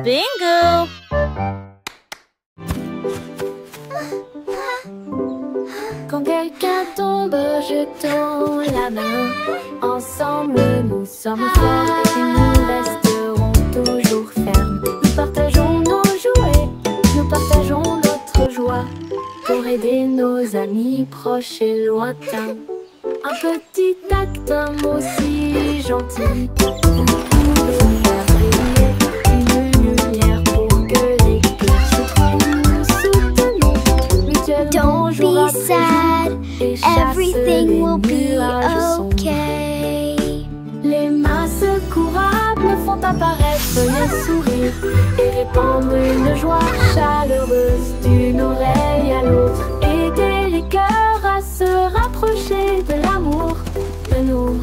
Bingo! Quand quelqu'un tombe, jetons la main. Ensemble, nous sommes forts et nous resterons toujours fermes. Nous partageons nos jouets, nous partageons notre joie pour aider nos amis proches et lointains. Un petit acte, un mot si gentil. Vous pouvez faire briller une lumière pour que les cœurs se trouvent. Nous soutenons mutuellement jour après jour et Everything will be nuages okay. Les mains secourables font apparaître les sourires et répandre une joie chaleureuse d'une oreille à l'autre. Aider les cœurs à se rapprocher de l'amour, de nous,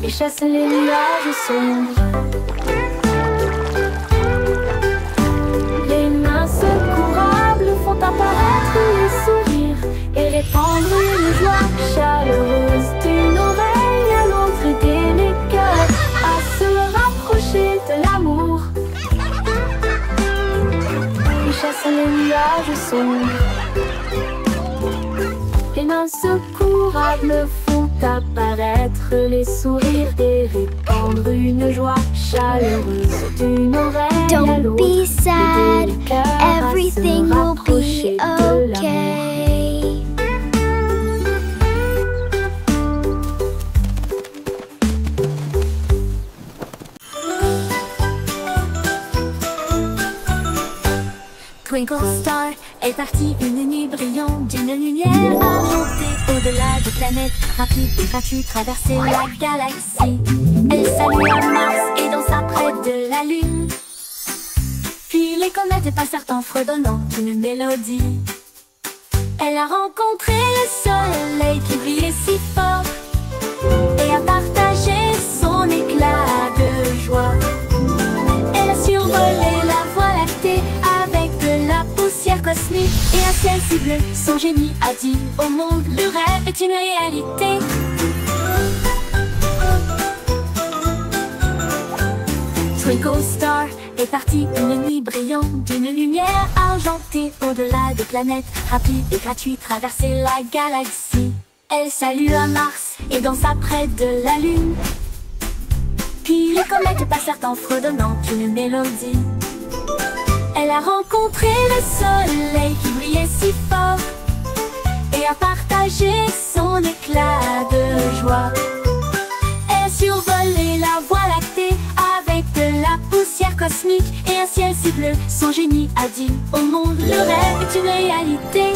et chasser les nuages sombres. Les mains secourables font apparaître les sourires et répandre une joie chaleureuse d'une oreille à l'autre. Aider les cœurs à se rapprocher de l'amour et chasser les nuages sombres. Les mains secourables font apparaître les sourires et répandre une joie chaleureuse d'une oreille à Don't l'autre. be sad, Aider les cœurs à se everything will rapprocher be de l'amour. okay. Twinkle Star est partie une nuit brillante d'une lumière argentée. Au-delà des planètes, rapide et gratuit, traverser la galaxie. Elle salua Mars et dansa près de la Lune. Puis les comètes passèrent en fredonnant une mélodie. Elle a rencontré le soleil qui brillait si fort et a partagé son éclat de joie. Elle a survolé la voie lactée avec de la poussière cosmique et un ciel si bleu. Son génie a dit au monde, le rêve est une réalité. Twinkle Star est partie une nuit brillante d'une lumière argentée. Au-delà des planètes, rapide et gratuit, traverser la galaxie. Elle salua Mars et dansa près de la Lune. Puis les comètes passèrent en fredonnant une mélodie. Elle a rencontré le soleil qui brillait si fort et a partagé son éclat de joie. Elle a survolé la voie lactée avec de la poussière cosmique et un ciel si bleu. Son génie a dit au monde, le rêve est une réalité.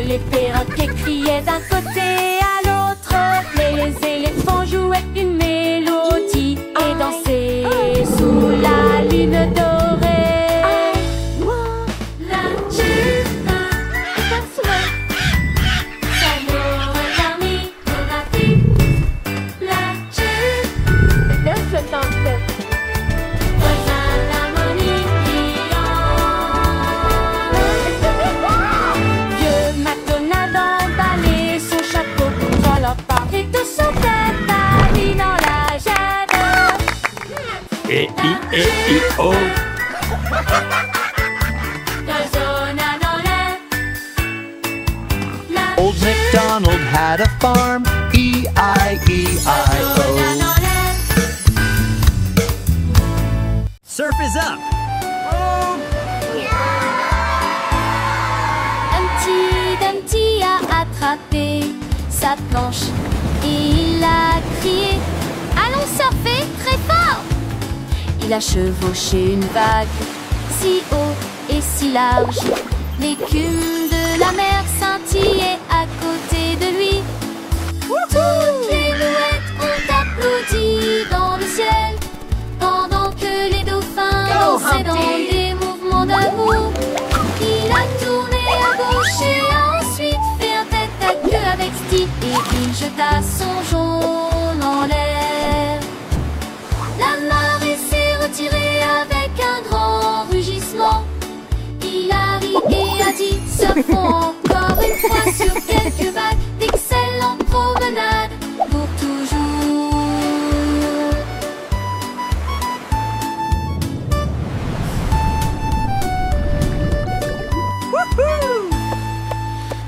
Les perroquets criaient d'un côté à l'autre, les éléphants jouaient une mélodie et dansaient sous la lune dorée. La China, la China. E-I-E-I-O. Old MacDonald had a farm. E-I-E-I-O. Surf is up. Humpty Dumpty a attrapé sa planche et il a crié, allons surfer très fort. Il a chevauché une vague si haut et si large. L'écume de la mer scintillait à côté de lui. Toutes les mouettes ont applaudi dans le ciel pendant que les dauphins dansaient dans des mouvements de il jeta son jaune en l'air. La marée s'est retirée avec un grand rugissement. Il a ri et a dit, surfons encore une fois sur quelques vagues, d'excellentes promenades pour toujours.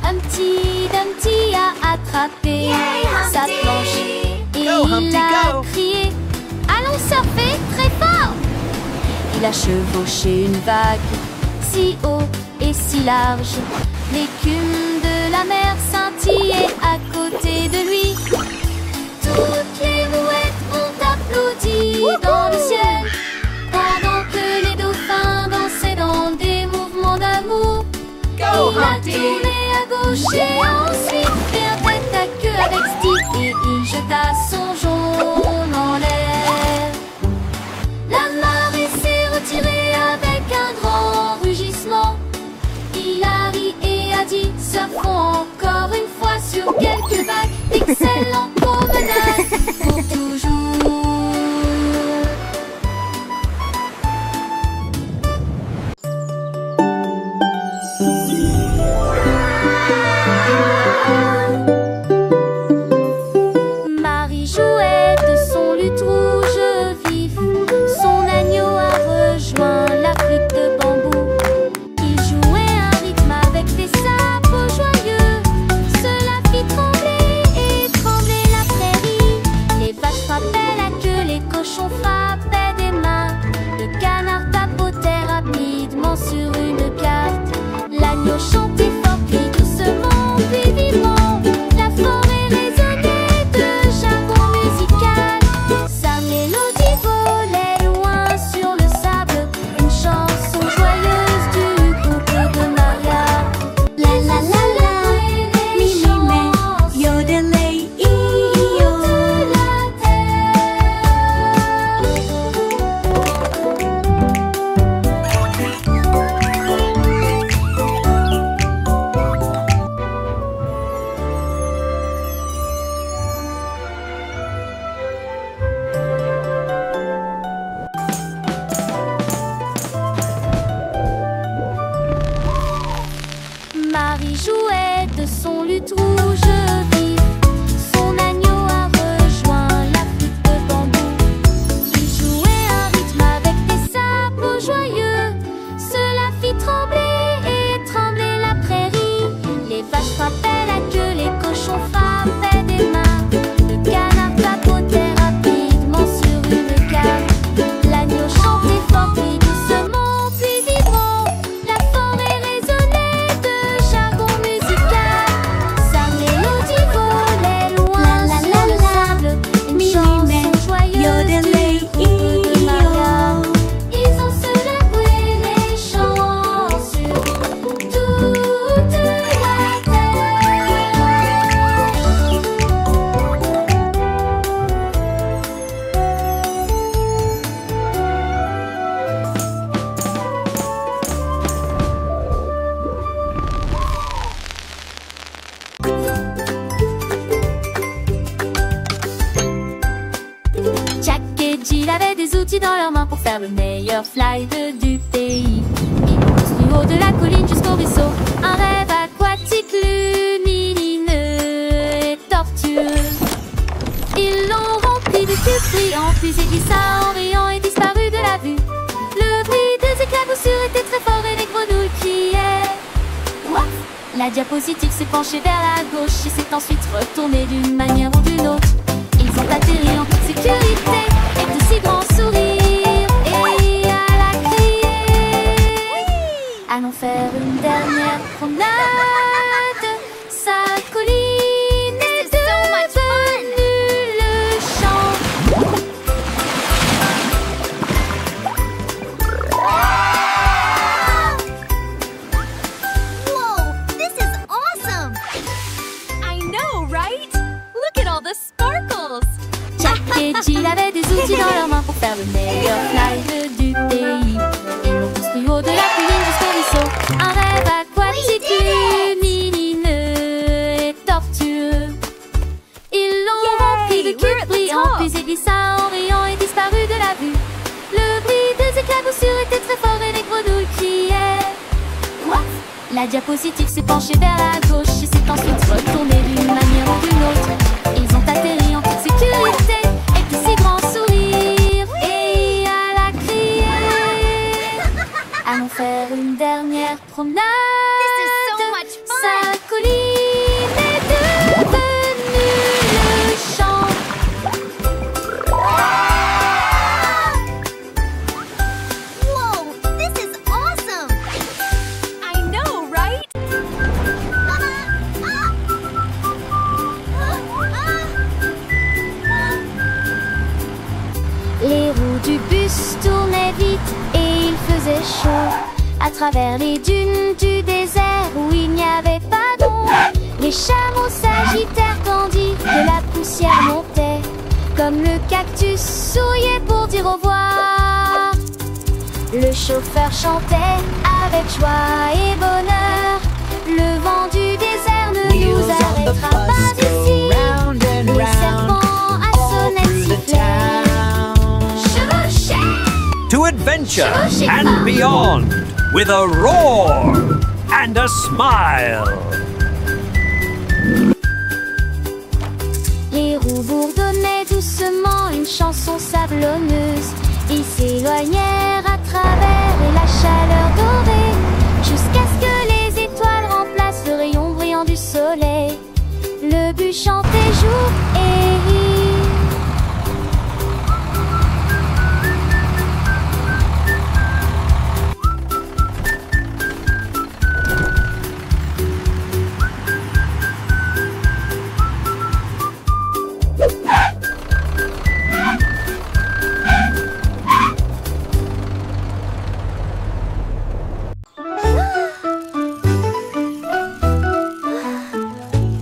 Humpty Dumpty a attrapé sa planche et Go, il Humpty, a go. crié, allons surfer très fort. Il a chevauché une vague si haut et si large, l'écume de la mer scintillait à côté de lui. Toutes les mouettes ont applaudi dans le ciel, pendant que les dauphins dansaient dans des mouvements d'amour. Il a tourné à gauche et ensuite fait un tête à queue avec Steve et il jeta son jaune en l'air. La marée s'est retirée avec un grand rugissement. Il a ri et a dit, surfons encore une fois sur quelques vagues, d'excellentes promenades pour toujours. Marie jouait de son luth rouge vif. Son agneau a rejoint la flûte de bambou. Il jouait un rythme avec des sabots joyeux. Cela fit trembler et trembler la prairie. Les vaches frappaient la queue, les cochons frappaient des mains. Le canard tapotait rapidement sur une carte. L'agneau chantait fort puis doucement puis vivement. La forêt résonnait de jargon musical. Sa mélodie volait loin sur le sable. Une chanson joyeuse du couple de Maria. La la la la, mi mi me, yodelay iyo. La terre. Marie jouait de son luth rouge vif. Son agneau a rejoint la flûte de bambou. Il jouait un rythme avec des sabots joyeux. Cela fit trembler et trembler la prairie. Les vaches frappaient la queue, les cochons frappaient des mains. Le canard tapotait rapidement sur une carte. L'agneau chantait fort puis doucement puis vibrant. La forêt résonnait de jargon musical. Sa mélodie volait loin sur le sable. Une chanson joyeuse du couple de Maria. Ils ont secoué les chants sur toute la terre. Jack et Jill avaient des outils dans leurs mains pour faire le meilleur slide du pays. Ils poussent du haut de la colline jusqu'au ruisseau. Un rêve aquatique lumineux et tortueux. Ils l'ont rempli de tubes brillants, puis il glissa en riant et disparut de la vue. Le bruit des éclaboussures était très fort et les grenouilles criaient. What? La diapositive s'est penchée vers la gauche et s'est ensuite retournée d'une manière ou d'une autre. Ils ont atterri en toute sécurité et de si grands sourires. Et à la crier, allons faire une dernière promenade. Sa colline est devenue le champ. Whoa, this is awesome! I know, right? Look at all the sparkles! Jack et Jill avaient des outils dans leurs mains pour faire le l'éclaboussure était très fort et les grenouilles criaient. What? La diapositive s'est penchée vers la gauche et s'est ensuite retournée d'une manière ou d'une autre. Ils ont atterri en toute sécurité et puis si grand sourire. Et elle a crié. Allons faire une dernière promenade. This is so much fun. Sa colline est devenue le champ. Whoa, this is awesome. I know, right? Les roues du bus tournaient vite et il faisait chaud. À travers les dunes du désert où il n'y avait pas d'ombre, les chameaux s'agitèrent tandis que la poussière montait. Comme le cactus souriait pour dire au revoir. Le chauffeur chantait avec joie et bonheur. Le vent du désert ne nous Wheels on the arrêtera bus pas go ici. round and Les round serpents à sonnette through the sifflaient. town. Chevauchait. To adventure and beyond with a roar and a smile. Les roues bourdonnaient doucement une chanson sablonneuse. Ils s'éloignèrent à travers et la chaleur dorée, jusqu'à ce que les étoiles remplacent le rayon brillant du soleil. Le but chantait jour et nuit.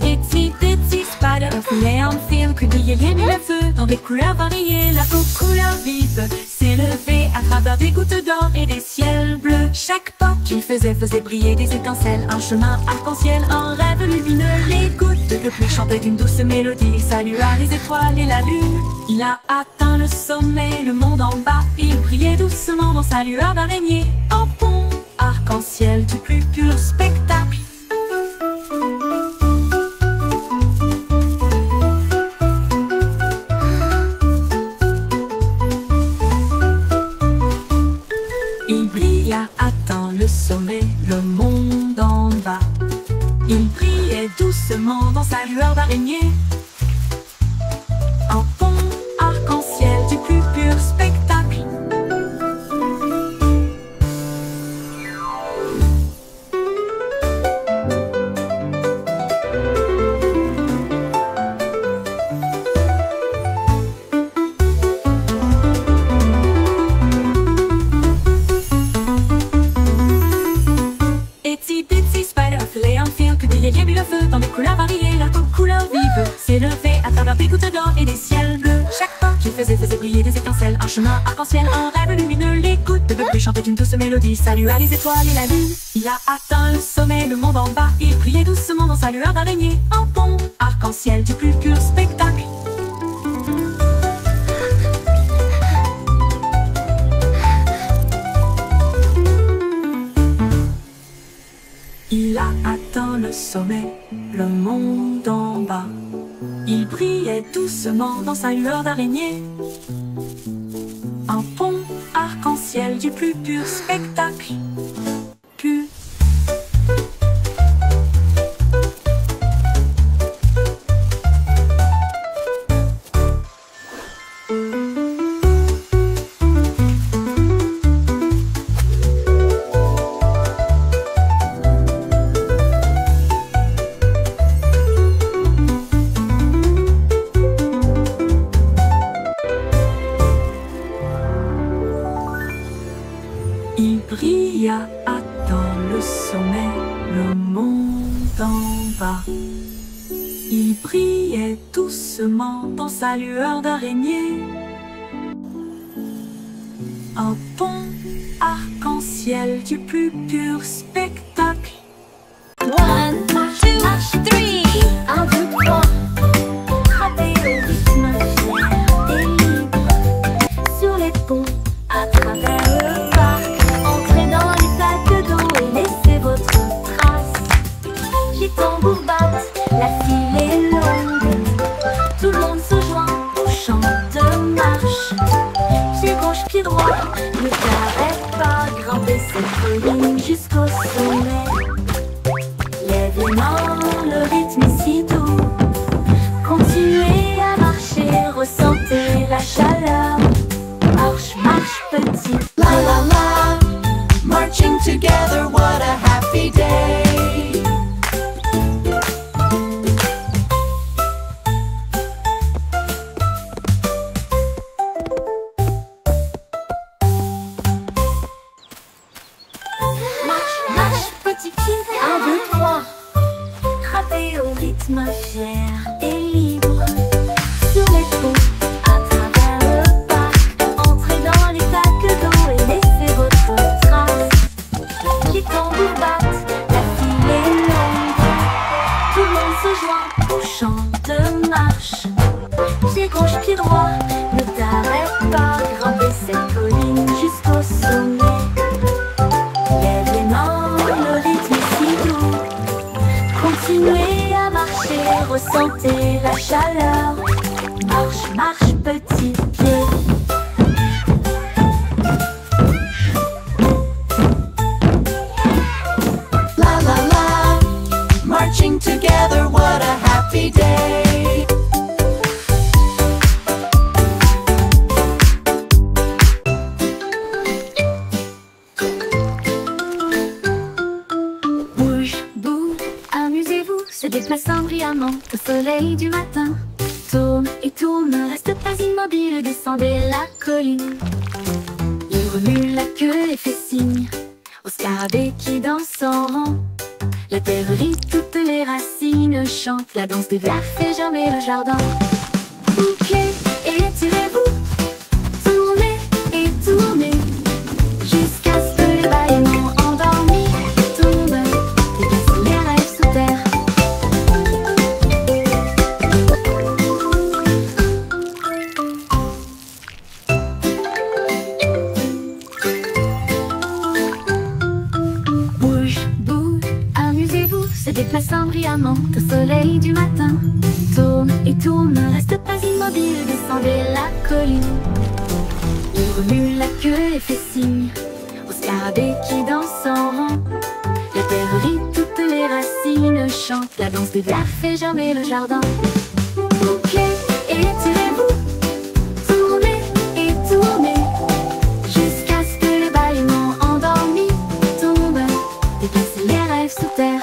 Itsy bitsy spider voulait en film que brillait les mille feux dans des couleurs variées. La peau couleur vive s'est levée à travers des gouttes d'or et des ciels bleus. Chaque pas qu'il faisait briller des étincelles. Un chemin arc-en-ciel, un rêve lumineux. Les gouttes de pluie chantaient d'une douce mélodie. Il salua les étoiles et la lune. Il a atteint le sommet, le monde en bas. Il brillait doucement dans sa lueur d'araignée. En pont arc-en-ciel du plus pur spectacle. Il brille a atteint le sommet, le monde en bas. Il brillait doucement dans sa lueur d'araignée. Un pont arc-en-ciel du plus pur spectacle. Itsy bitsy spider voulait en film que brillait bien le feu dans des couleurs variées. La peau couleur vive s'est levée à travers des gouttes d'or et des ciels bleus. Chaque pas qu'il faisait briller des étincelles. Un chemin arc-en-ciel, un rêve lumineux. Les gouttes de pluie chantaient une douce mélodie. Salua les étoiles et la lune. Il a atteint le sommet, le monde en bas. Il brillait doucement dans sa lueur d'araignée. Un pont arc-en-ciel du plus pur spectacle. Il a atteint le sommet, le monde en bas. Il brillait doucement dans sa lueur d'araignée. Un pont arc-en-ciel du plus pur spectacle. Pur. Il brilla, atteint le sommet, le monde en bas. Il brillait doucement dans sa lueur d'araignée. Un pont arc-en-ciel du plus pur spectacle. 1, 2, 3. 1, 2, 3. Frappez au rythme fier et libre. Sur les ponts à travers le parc. Entrez dans les flaques d'eau et laissez votre trace. Les tambours battent, la file est longue. Tout le monde se joint au chant de marche. Pied gauche, pied droit, ne t'arrête pas. Grimper cette colline jusqu'au sommet. Lève les mains, le rythme est si doux. Continuez à marcher, ressentez la chaleur. Marche, marche petit. La la la, marching together, what a happy day. Marche, marche petit pied. 1, 2, 3. Frappez au rythme fier et libre. Sur les ponts, à travers le parc. Entrez dans les flaques d'eau et laissez votre trace. Les tambours battent, la file est longue. Tout le monde se joint au chant de marche. Pied gauche, pied droit, ne t'arrête pas. Grimper cette colline jusqu'au sommet. Lève les mains, le rythme est si doux. Continuez à marcher, ressentez la chaleur. Marche, marche petit pied. La la la, marching together, what a happy day. Bouge, bouge, amusez-vous, se déplaçant brillamment au soleil du matin. Tourne et tourne, ne reste pas immobile, descendez la colline. Il remue la queue et fait signe au scarabée qui danse en rang. La terre rit, toutes les racines chantent, la danse des vers fait germer le jardin. Bouquez et étirez-vous, tournez et tournez, jusqu'à ce que les bâillements endormis tombent et glissent les rêves sous terre. Bouge, bouge, amusez-vous, se déplaçant brillamment au soleil du matin. Tourne et tourne, ne reste pas immobile, descendez la colline. Il remue la queue et fait signe au scarabée qui danse en rang. La terre rit, toutes les racines chantent, la danse des vers fait germer le jardin. Bouquez et étirez-vous, tournez et tournez, jusqu'à ce que les bâillements endormis tombent et glissent les rêves sous terre.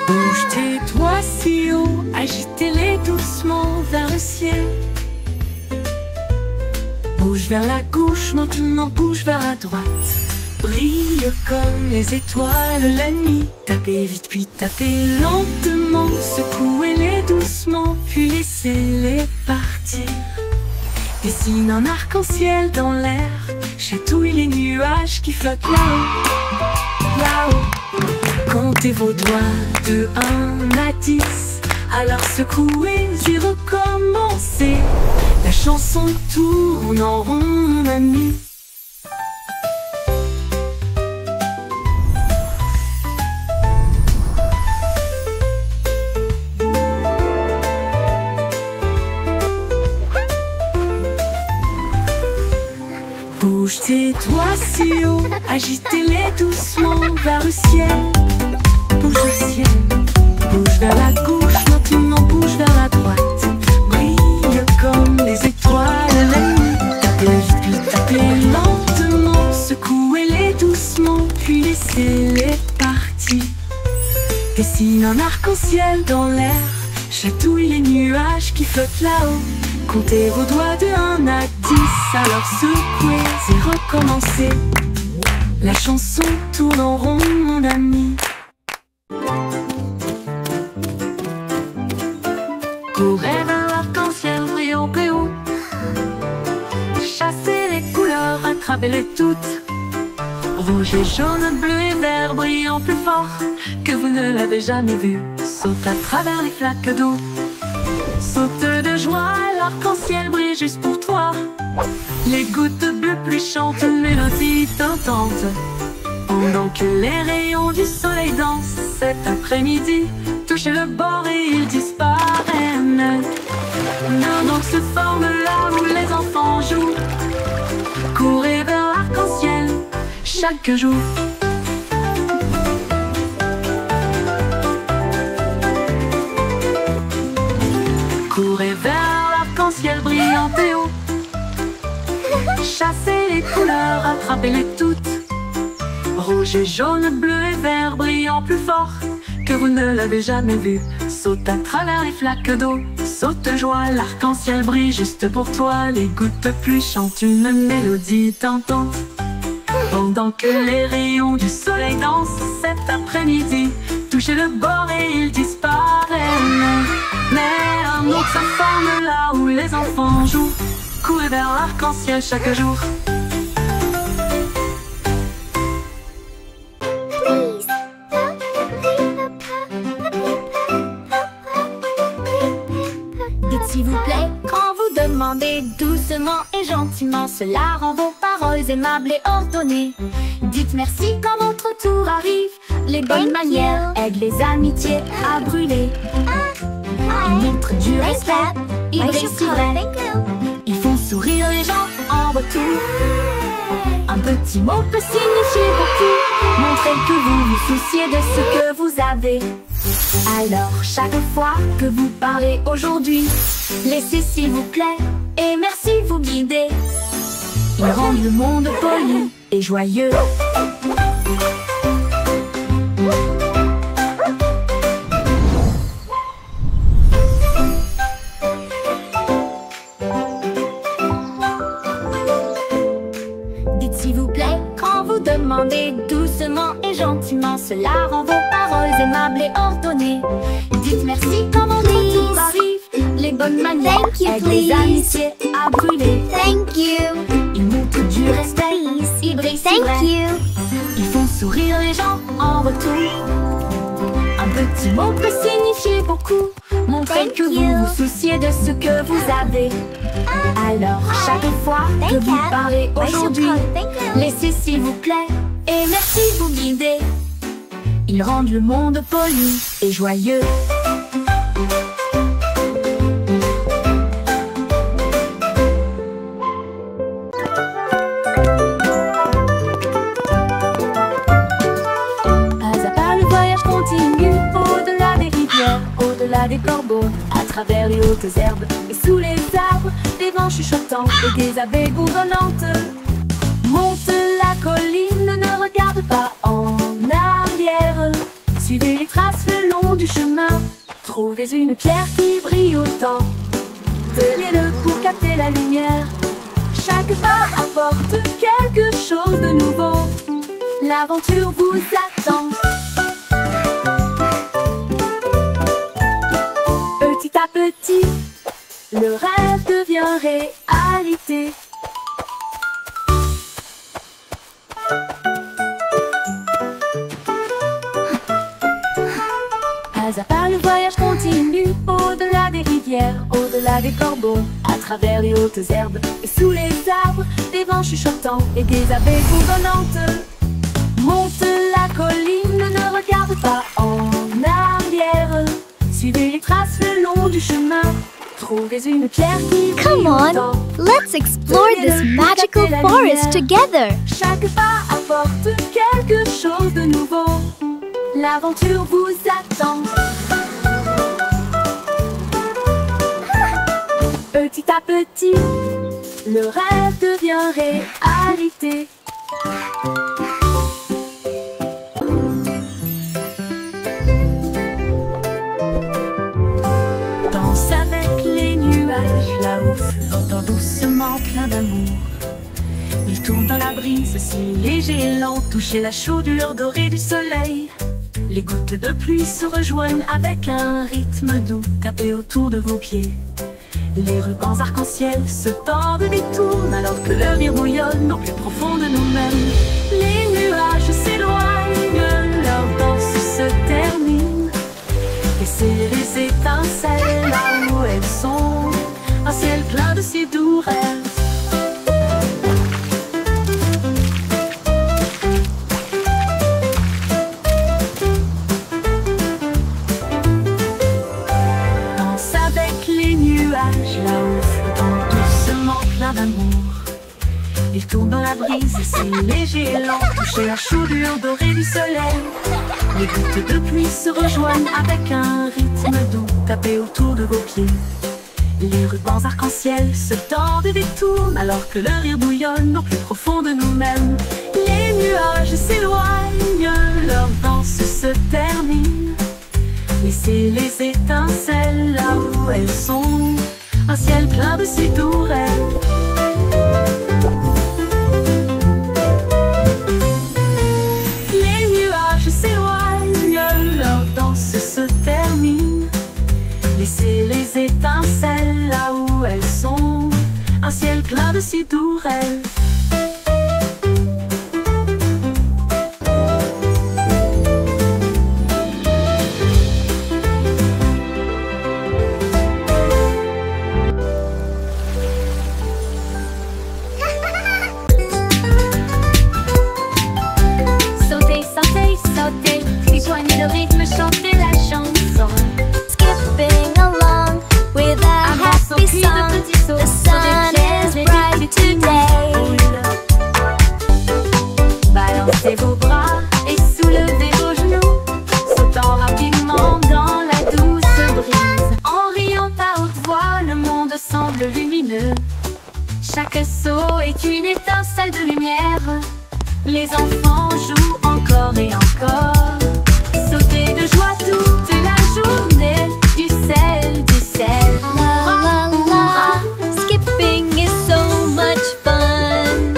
Bouge tes doigts si haut, agitez-les doucement vers le ciel. Bouge vers la gauche, maintenant bouge vers la droite. Brille comme les étoiles la nuit. Tapez vite puis tapez lentement. Secouez-les doucement puis laissez-les partir. Dessine un arc-en-ciel dans l'air. Chatouille les nuages qui flottent là-haut, là-haut. Comptez vos doigts de 1 à 10. Alors secouez et recommencez. La chanson tourne en rond, mon ami. Bouge tes doigts si haut, agitez-les doucement vers le ciel. Bouge le ciel, bouge vers la gauche, maintenant bouge vers la droite. Brille comme les étoiles la nuit. Tapez vite puis tapez lentement. Secouez-les doucement puis laissez-les partir. Dessine un arc-en-ciel dans l'air. Chatouille les nuages qui flottent là-haut. Comptez vos doigts de 1 à 10. Alors secouez et recommencez. La chanson tourne en rond, mon ami. Courez vers l'arc-en-ciel brillant plus haut. Chassez les couleurs, attrapez-les toutes. Rougez et jaune, bleu et vert brillant plus fort que vous ne l'avez jamais vu. Saute à travers les flaques d'eau, saute de joie, l'arc-en-ciel brille juste pour toi. Les gouttes de pluie chantent une mélodie tentante, pendant que les rayons du soleil dansent. Cet après-midi, touchez le bord et ils disparaissent. Nos donc se forment là où les enfants jouent. Courez vers l'arc-en-ciel chaque jour. Courez vers l'arc-en-ciel brillant et haut. Chassez les couleurs, attrapez-les toutes. Rouge et jaune, bleu et vert brillant plus fort que vous ne l'avez jamais vu. Saute à travers les flaques d'eau, saute de joie, l'arc-en-ciel brille juste pour toi. Les gouttes de pluie chantent une mélodie tentante, pendant que les rayons du soleil dansent. Cet après-midi, touchez le bord et ils disparaissent. Mais un autre se forme là où les enfants jouent. Courez vers l'arc-en-ciel chaque jour. Dites s'il vous plaît quand vous demandez doucement et gentiment. Cela rend vos paroles aimables et ordonnées. Dites merci quand votre tour arrive. Les bonnes manières aident les amitiés à brûler. Ils montrent du respect, ils brillent si vrai. Ils font sourire les gens en retour. Un petit mot peut signifier beaucoup. Montrez que vous vous souciez de ce que vous avez. Alors chaque fois que vous parlez aujourd'hui, laissez s'il vous plaît et merci vous guider. Ils rendent le monde poli et joyeux. Dites s'il vous plaît quand vous demandez doucement et gentiment. Cela rend vos paroles aimables et ordonnées. Dites merci quand votre tour arrive. Les bonnes manières aident les amitiés à brûler. Thank you. Ils montrent du respect, ils brillent si Thank vrai. you. Ils font sourire les gens en retour. Un petit mot peut signifier beaucoup. Montrez Thank que vous you. vous souciez de ce que vous avez. Alors chaque fois que Thank vous you. parlez aujourd'hui, Thank you. laissez s'il vous plaît et merci vous guider. Ils rendent le monde poli et joyeux. Pas à pas le voyage continue, au-delà des rivières, au-delà des corbeaux, à travers les hautes herbes et sous les arbres, des vents chuchotants et des abeilles bourdonnantes. Monte la colline, ne regarde pas en arrière. Suivez les traces le long du chemin. Trouvez une pierre qui brille autant. Tenez-le pour capter la lumière. Chaque pas apporte quelque chose de nouveau. L'aventure vous attend. Petit à petit, le rêve devient réalité. Pas à pas le voyage continue, au-delà des rivières, au-delà des corbeaux, à travers les hautes herbes et sous les arbres, des vents chuchotants et des abeilles bourdonnantes. Monte la colline, ne regarde pas en arrière. Suivez les traces le long du chemin. Trouvez une pierre qui brille Come on, autant. let's explore this magical forest together. Chaque pas apporte quelque chose de nouveau. L'aventure vous attend. Petit à petit, le rêve devient réalité. Danse avec les nuages, là-haut flottant doucement plein d'amour. Il tourne dans la brise, si léger et lent, toucher la chaudure dorée du soleil. Les gouttes de pluie se rejoignent avec un rythme doux, tapez autour de vos pieds. Les rubans arc-en-ciel se tordent et tournent alors que le rire bouillonne au plus profond de nous-mêmes. Les nuages brise, si léger et lent, toucher la chaudure dorée du soleil. Les gouttes de pluie se rejoignent avec un rythme doux, tapé autour de vos pieds. Les rubans arc-en-ciel se tordent et détournent, alors que le rire bouillonne au plus profond de nous-mêmes. Les nuages s'éloignent, leur danse se termine. Laissez les étincelles là où elles sont, un ciel plein de ces tourelles. Les nuages s'éloignent, leur danse se termine. Laissez les étincelles là où elles sont, un ciel plein de ces tourelles. Le rythme, chanter la chanson. Skipping along with a happy song. The sun is bright today. Balancez vos bras et soulevez vos genoux, sautant rapidement dans la douce brise. En riant à haute voix, le monde semble lumineux. Chaque saut est une étincelle de lumière. Les enfants jouent encore et encore. Sauter de joie toute la journée, du sel, du sel. La la la, skipping is so much fun.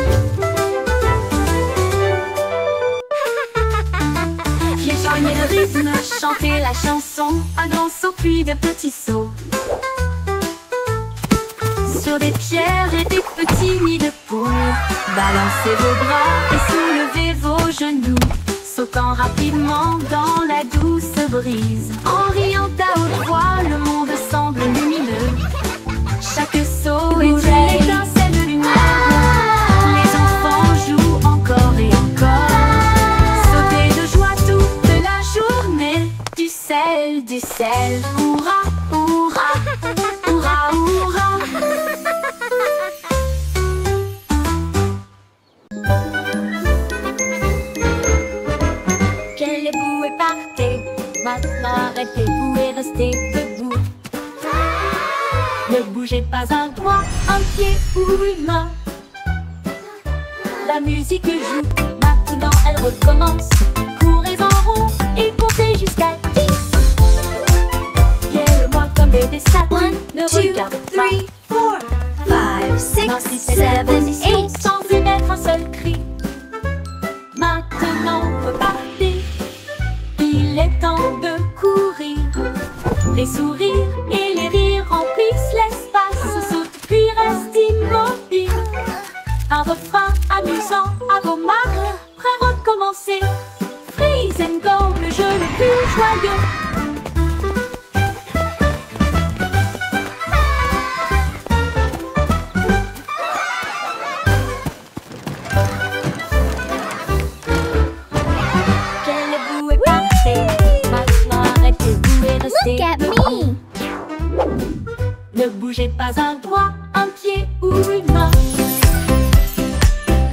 Joignez le rythme, chantez la chanson, un grand saut puis de petits sauts. Sur des pierres et des petits nids de poules, balancez vos bras et soulevez vos genoux, sautant rapidement dans la douce brise. En riant à haute voix, le monde semble lumineux. Chaque saut est une étincelle de lumière. Les enfants jouent encore et encore. Sauter de joie toute la journée, du sel, du sel. Hurrah, hurrah, hurrah, hurrah. Levez-vous et partez, maintenant arrêtez-vous et restez debout. Ne bougez pas un doigt, un pied ou une main. La musique joue, maintenant elle recommence. Courez en rond et comptez jusqu'à 10. Guère-moi comme des statues, ne regarde pas. 5, 6, 7, 8. Sans émettre un seul cri. Maintenant repartez, il est temps de courir. Les sourires et les rires remplissent l'espace, sautent puis restent immobiles. Un refrain amusant à vos marques, prêt à recommencer. Freeze and go, le jeu le plus joyeux. Look at me! Ne bougez pas un doigt, un pied ou une main.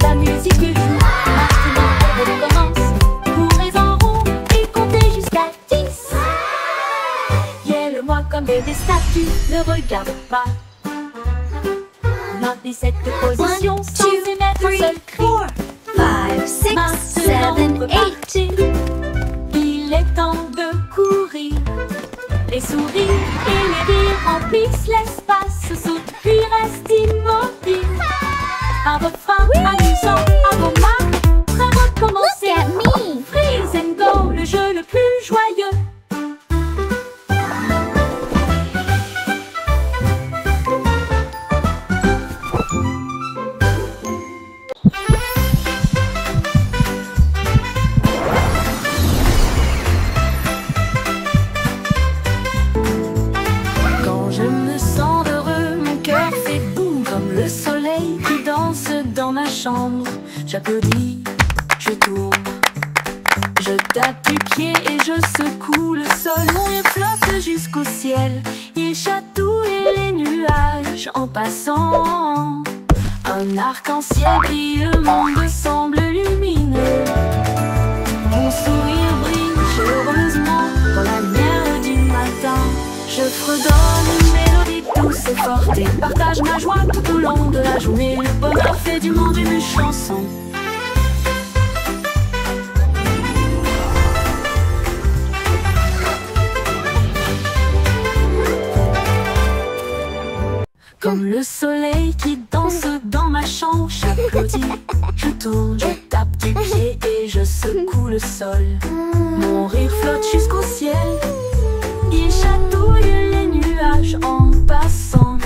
La musique joue, maintenant elle recommence. Courez en rond et comptez jusqu'à 10. Guère-moi comme des statues, ne regarde pas. Maintenez cette position sans émettre un seul cri. 5, 6, 7, Maintenant 8. repartez, il est temps de courir. Les sourires et les rires remplissent l'espace, sautent puis restent immobiles. Un refrain amusant à vos marques, prêt à recommencer. Look at me! Freeze and go, le jeu le plus joyeux. J'applaudis, je tourne, je tape du pied et je secoue le sol. Mon rire flotte jusqu'au ciel, il chatouille les nuages en passant. Un Un arc-en-ciel brille, le monde semble lumineux. Mon sourire brille chaleureusement dans la lumière du matin. Je fredonne une mélodie douce et forte et partage ma joie tout au long de la journée. Le bonheur fait du monde une chanson. Comme le soleil qui danse dans ma chambre, j'applaudis, je tourne, je tape du pied et je secoue le sol. Mon rire flotte jusqu'au ciel, il chatouille les nuages en passant.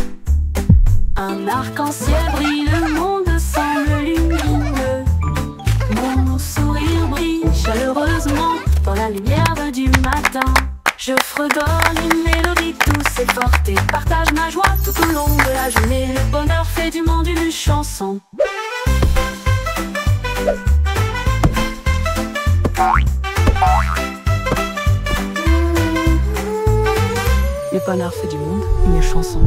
Un arc-en-ciel brille, le monde semble lumineux. Mon sourire brille chaleureusement dans la lumière du matin. Je fredonne une mélodie douce et forte et partage ma joie tout au long de la journée. Le bonheur fait du monde une chanson. Le bonheur fait du monde une chanson.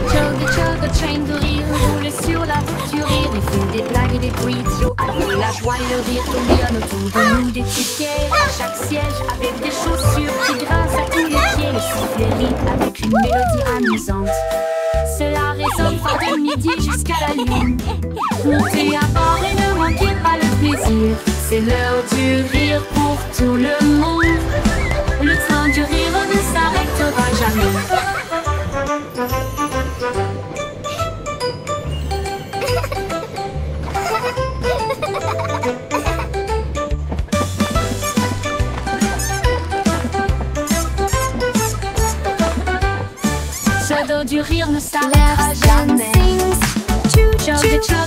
Chugga train de rire roule sur la voiture. Il fait des blagues et des bruits idiots. Alors la joie et le rire tourbillonnent autour de nous. Des tickets à chaque siège avec des chaussures qui grincent à tous les pieds. Le sifflet rit avec une mélodie amusante. Cela résonne fort de midi jusqu'à la lune. Montez à bord et ne manquez pas le plaisir. C'est l'heure du rire pour tout le monde. Le train du rire ne s'arrêtera jamais. Ce dos du rire ne s'arrêtera jamais. Chugga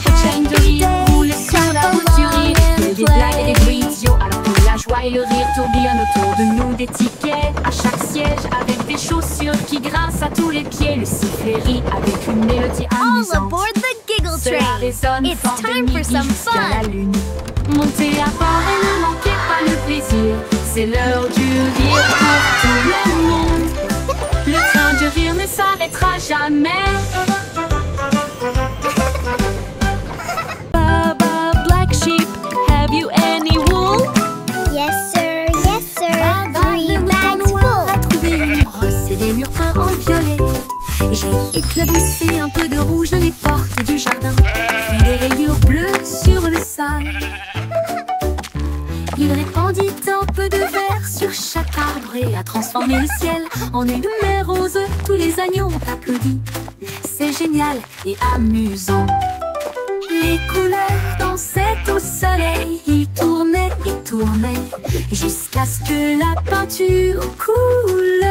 train de rire roule sur la route du rire. Des blagues et des bruits idiots alors que la joie et le rire tourbillonnent autour de nous. Des tickets à chaque siège avec des chaussures qui grincent à tous les pieds. Le sifflet rit avec une mélodie amusante. All aboard the Giggle Cela Train! résonne It's fort de time for midi some jusqu'à la fun! lune. Montez à bord et ne manquez pas le plaisir. C'est l'heure du rire pour tout le monde. Le train du rire ne s'arrêtera jamais. Baba, black sheep, have you any wool? Yes, sir, three bags full. Trouver une brosse et des murs peints en violet. J'ai éclaboussé un peu de rouge dans les portes du jardin, puis des rayures bleues sur le sol. Il répandit un peu de vert sur chaque arbre et a transformé le ciel en une mer rose. Tous les agneaux ont applaudi. C'est génial et amusant. Les couleurs dansaient au soleil. Ils tournaient et tournaient jusqu'à ce que la peinture coule.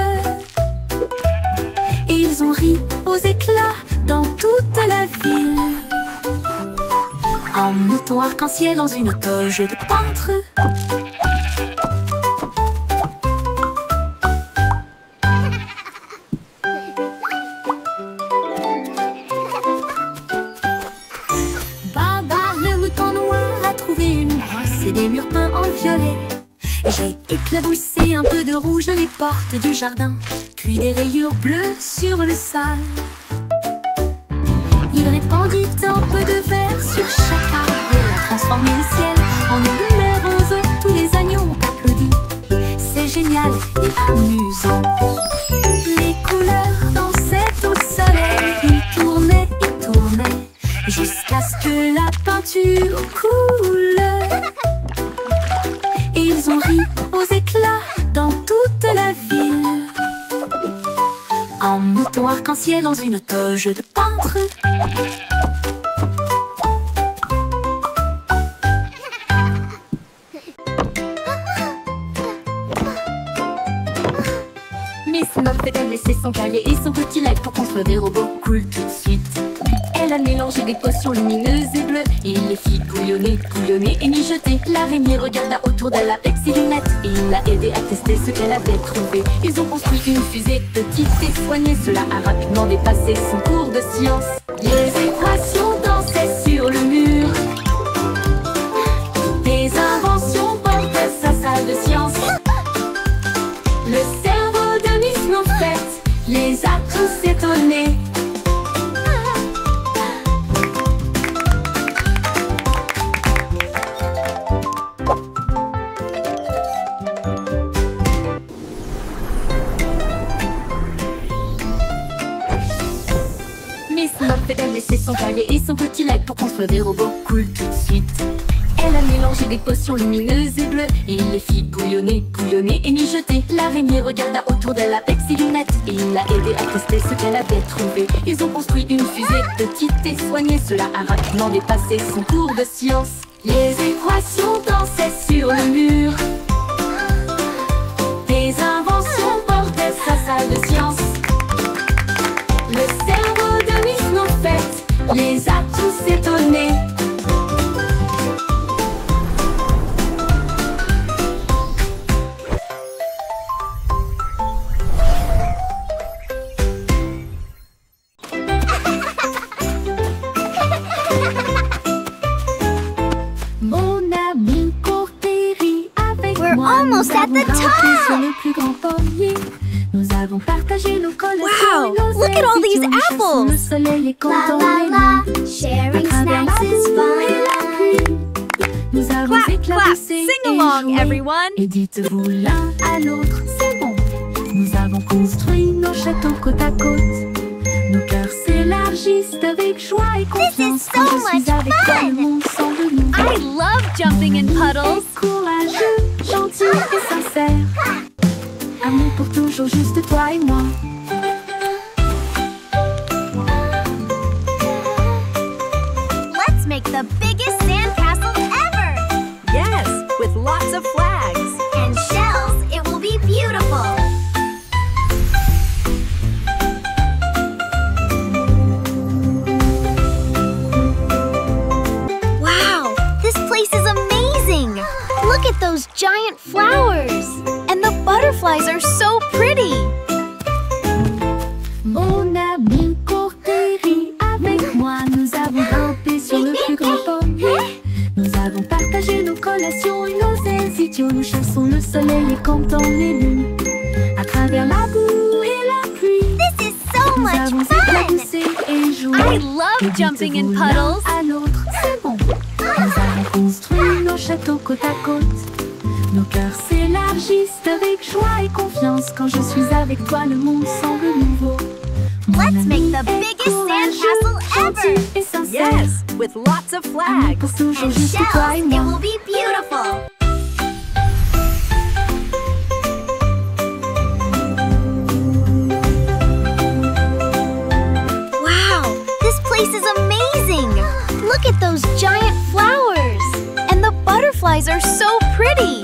Ils ont ri aux éclats dans toute la ville. Un mouton arc-en-ciel dans une toge de peintre. Baba, le mouton noir, a trouvé une brosse et des murs peints en violet. J'ai éclaboussé un peu de rouge dans les portes du jardin, puis des rayures bleues sur le sol. Il répandit un peu de vert sur chaque arbre et a transformé le ciel en une mer rose. Tous les agneaux ont applaudi. C'est génial et amusant. Les couleurs dansaient au soleil. Ils tournaient et tournaient jusqu'à ce que la peinture coule. Ils ont ri aux éclats dans toute la ville. Un mouton arc-en-ciel dans une toge de peintre. Miss Muffet a laissé son cahier et son petit light pour construire des robots cool tout de suite. Elle a mélangé des potions lumineuses et bleues et il les fit bouillonner, bouillonner et mijoter. L'araignée regarda autour d'elle avec ses lunettes et il l'a aidé à tester ce qu'elle avait trouvé. Ils ont construit une fusée petite et soignée. Cela a rapidement dépassé son cours de science. Les équations dansaient sur le mur. Des inventions portaient sa salle de science. Le cerveau de Miss Muffet les a tous étonnés. son petit lac pour construire des robots cool tout de suite. Elle a mélangé des potions lumineuses et bleues et il les fit bouillonner, bouillonner et mijoter. L'araignée regarda autour d'elle avec ses lunettes et il l'a aidé à tester ce qu'elle avait trouvé. Ils ont construit une fusée petite et soignée. Cela a rapidement dépassé son cours de science. Les équations dansaient sur le mur. Des inventions portaient sa salle de science. Le cerveau de Miss Snowfett les a tous étonnés. Almost at the top! Nous avons partagé nos Wow, look at all these apples! La la la, sharing snacks is fun. Clap, clap, sing along, everyone! Et dites-vous l'un à l'autre, c'est bon. Nous avons construit nos châteaux côte à côte. Nos cœurs s'élargissent avec joie et confiance. so Quand je suis much avec toi, fun. le monde semble nouveau. I love jumping in puddles! Courageux, gentil et sincère. Amour pour toujours, juste toi et moi. Let's make the biggest sandcastle ever! Yes, with lots of flags. And shells, it will be beautiful! Wow, this place is amazing! Look at those giant flowers! And the butterflies are so pretty! On a bien courté avec moi. Nous avons grimpé sur le plus grand pommier. Nous avons partagé nos collations et nos ailes idiots. Nous chassons le soleil et comptons les lunes. À travers la boue et la pluie. This is so Nous much avons fun! éclaboussé et joué. I love jumping in puddles! À l'autre, c'est bon. Nous avons construit nos châteaux côte à côte. Nos cœurs s'élargissent avec joie et confiance. Quand je suis avec toi, le monde semble nouveau. Mon Let's make ami the est biggest courageux, sandcastle gentil ever! et sincère. Yes, with lots of Amour flags. pour toujours, And juste shells, toi et it moi. will be beautiful! Wow, this place is amazing! Look at those giant flowers! And the butterflies are so pretty!